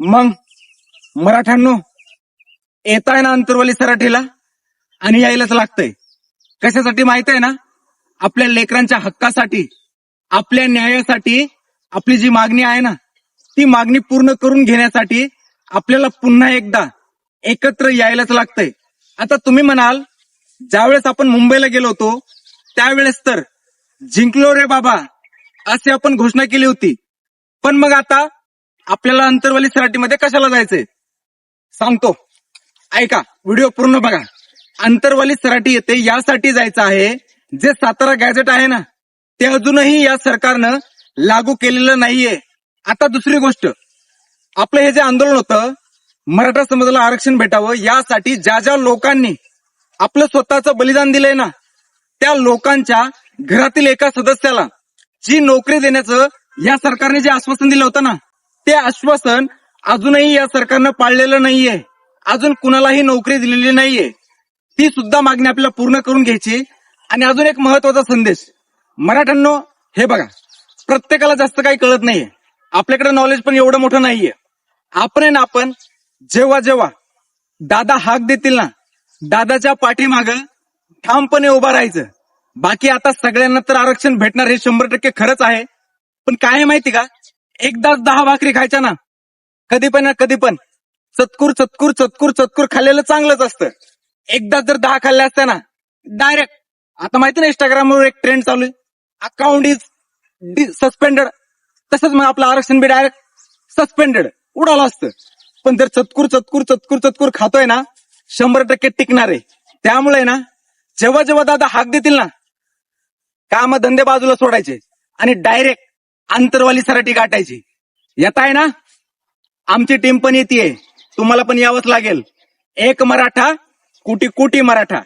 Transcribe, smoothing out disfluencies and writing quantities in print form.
मग मराठ्यांनो, येताय ना अंतरवली सराठीला? आणि यायलाच लागतंय. कशासाठी माहित आहे ना? आपल्या लेकरांच्या हक्कासाठी, आपल्या न्यायासाठी. आपली जी मागणी आहे ना, ती मागणी पूर्ण करून घेण्यासाठी आपल्याला पुन्हा एकदा एकत्र यायलाच लागतंय. आता तुम्ही म्हणाल, ज्यावेळेस आपण मुंबईला गेलो होतो त्यावेळेस तर जिंकलो रे बाबा अशी आपण घोषणा केली होती. पण मग आता आपल्याला अंतरवली सराटीमध्ये कशाला जायचंय सांगतो, ऐका, व्हिडिओ पूर्ण बघा. अंतरवली सराटी येते यासाठी जायचं आहे, जे सातारा गॅझेट आहे ना, ते अजूनही या सरकारनं लागू केलेलं नाहीये. आता दुसरी गोष्ट, आपलं हे जे आंदोलन होतं, मराठा समाजाला आरक्षण भेटावं यासाठी ज्या ज्या लोकांनी आपलं स्वतःचं बलिदान दिलंय ना, त्या लोकांच्या घरातील एका सदस्याला जी नोकरी देण्याचं या सरकारने जे आश्वासन दिलं होतं ना, ते आश्वासन अजूनही या सरकारनं पाळलेलं नाहीये. अजून कुणालाही नोकरी दिलेली नाहीये. ती सुद्धा मागणी आपल्याला पूर्ण करून घ्यायची. आणि अजून एक महत्वाचा संदेश, मराठ्यांनो, हे बघा, प्रत्येकाला जास्त काही कळत नाहीये, आपल्याकडे नॉलेज पण एवढं मोठं नाहीये. आपण जेव्हा जेव्हा दादा हाक देतील ना, दादाच्या पाठीमागं ठामपणे उभा राहायचं. बाकी आता सगळ्यांना तर आरक्षण भेटणार हे 100% खरंच आहे. पण काय आहे माहिती का, एकदाच 10 भाकरी खायच्या ना, कधी पण चतकूर चतकूर चतकूर चतकूर खाल्लेलं चांगलंच असतं. एकदा जर 10 खाल्ल्या असत्या ना, डायरेक्ट, आता माहिती ना इंस्टाग्रामवर एक ट्रेंड चालू आहे, अकाउंट इज सस्पेंडेड, तसंच मग आपलं आरक्षण बी डायरेक्ट सस्पेंडेड उडालं असतं. पण जर चतकूर चतकूर चतकूर चतकूर खातोय ना, 100% टिकणार आहे. त्यामुळे ना, जेव्हा जेव्हा दादा हाक देतील ना, काम धंदे बाजूला सोडायचे आणि डायरेक्ट अंतरवाली सराटी गाठायची. येत आहे ना, आमची टीम पण येते, तुम्हाला पण यावंच लागेल. एक मराठा, कोटी कोटी मराठा.